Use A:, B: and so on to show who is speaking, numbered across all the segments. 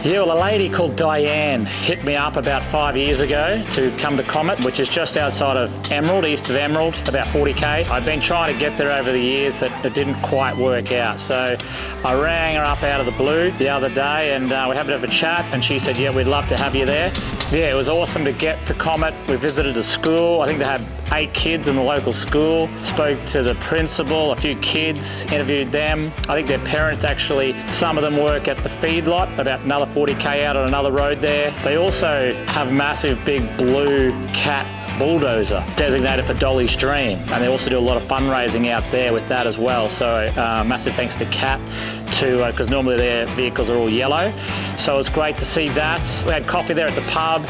A: Yeah, well, a lady called Diane hit me up about 5 years ago to come to Comet, which is just outside of Emerald, east of Emerald, about 40k. I've been trying to get there over the years, but it didn't quite work out. So I rang her up out of the blue the other day, and we had a bit of a chat, and she said, yeah, we'd love to have you there. Yeah, it was awesome to get to Comet. We visited a school. I think they had 8 kids in the local school. Spoke to the principal, a few kids, interviewed them. I think their parents actually, some of them work at the feedlot, about another 40k out on another road there. They also have a massive big blue cat bulldozer designated for Dolly's dream, and they also do a lot of fundraising out there with that as well. So massive thanks to Cat because normally their vehicles are all yellow. So it's great to see that. We had coffee there at the pub.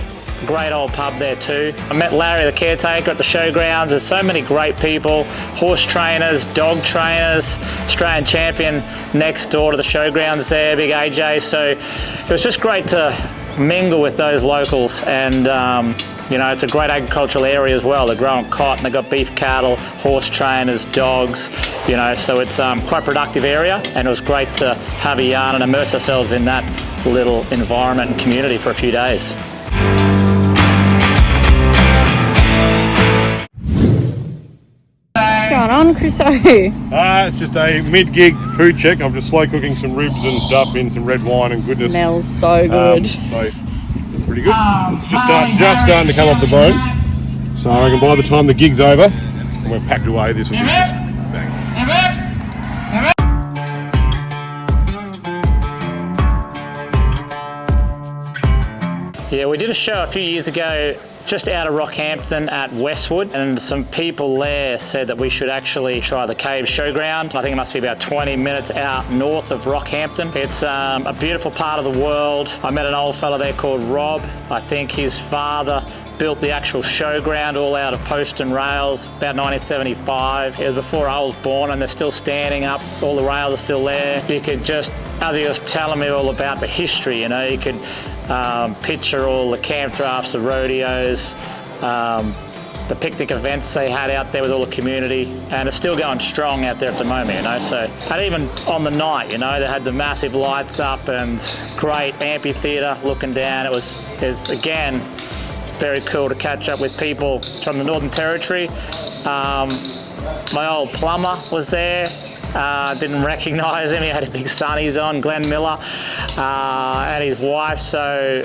A: Great old pub there too. I met Larry, the caretaker, at the showgrounds. There's so many great people, horse trainers, dog trainers, Australian champion next door to the showgrounds there, big AJ. So it was just great to mingle with those locals, and you know, it's a great agricultural area as well. They're growing cotton, they've got beef cattle, horse trainers, dogs, you know, so it's quite a productive area, and it was great to have a yarn and immerse ourselves in that little environment and community for a few days.
B: What's going on, Chriso?
C: It's just a mid-gig food check. I'm just slow cooking some ribs and stuff in some red wine and goodness.
B: Smells so good.
C: So it's pretty good. It's just starting to come off the bone. So I reckon by the time the gig's over and we're packed away, this will be just bang.
A: Yeah, we did a show a few years ago just out of Rockhampton at Westwood, and some people there said that we should actually try the Caves showground. I think it must be about 20 minutes out north of Rockhampton. It's a beautiful part of the world. I met an old fella there called Rob. I think his father built the actual showground all out of post and rails about 1975. It was before I was born, and they're still standing up. All the rails are still there. You could just, as he was telling me all about the history, you know, you could picture all the camp drafts, the rodeos, the picnic events they had out there with all the community, and it's still going strong out there at the moment, you know. So, and even on the night, you know, they had the massive lights up and great amphitheatre looking down. It was again very cool to catch up with people from the Northern Territory. My old plumber was there. Didn't recognise him. He had a big sunnies on, Glenn Miller, and his wife. So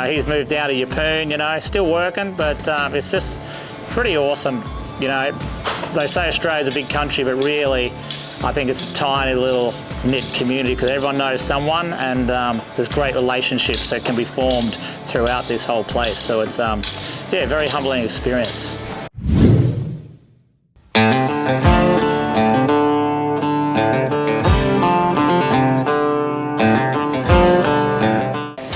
A: he's moved down to Yeppoon, you know, still working, but it's just pretty awesome. You know, they say Australia's a big country, but really, I think it's a tiny little knit community because everyone knows someone, and there's great relationships that can be formed throughout this whole place. So it's, yeah, very humbling experience.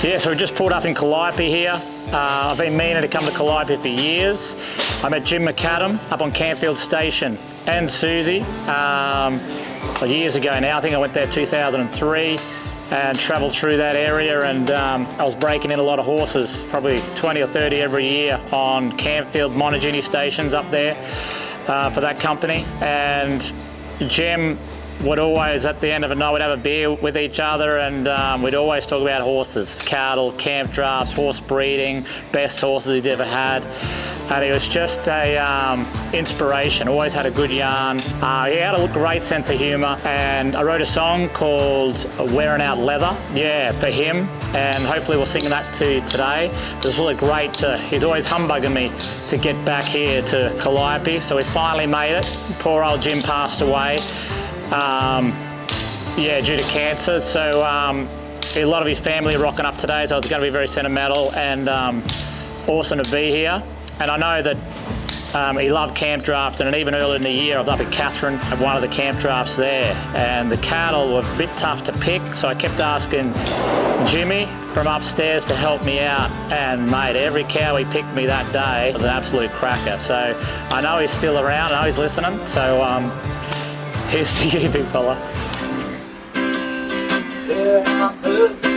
A: Yeah, so we just pulled up in Calliope here. I've been meaning to come to Calliope for years. I met Jim McAdam up on Campfield Station and Susie years ago now. I think I went there 2003 and travelled through that area, and I was breaking in a lot of horses, probably 20 or 30 every year on Campfield Monogeny stations up there for that company. And Jim would always, at the end of a night, we'd have a beer with each other, and we'd always talk about horses, cattle, camp drafts, horse breeding, best horses he'd ever had. And he was just a inspiration, always had a good yarn. He had a great sense of humour, and I wrote a song called Wearing Out Leather, yeah, for him, and hopefully we'll sing that to you today. It was really great he's always humbugging me to get back here to Calliope, so we finally made it. Poor old Jim passed away. Yeah, due to cancer. So a lot of his family are rocking up today, so it's going to be very sentimental and awesome to be here. And I know that he loved camp drafting, and even earlier in the year I was up at Catherine at one of the camp drafts there, and the cattle were a bit tough to pick, so I kept asking Jimmy from upstairs to help me out, and mate, every cow he picked me that day was an absolute cracker. So I know he's still around, I know he's listening, so here's to you, big fella.
D: Yeah,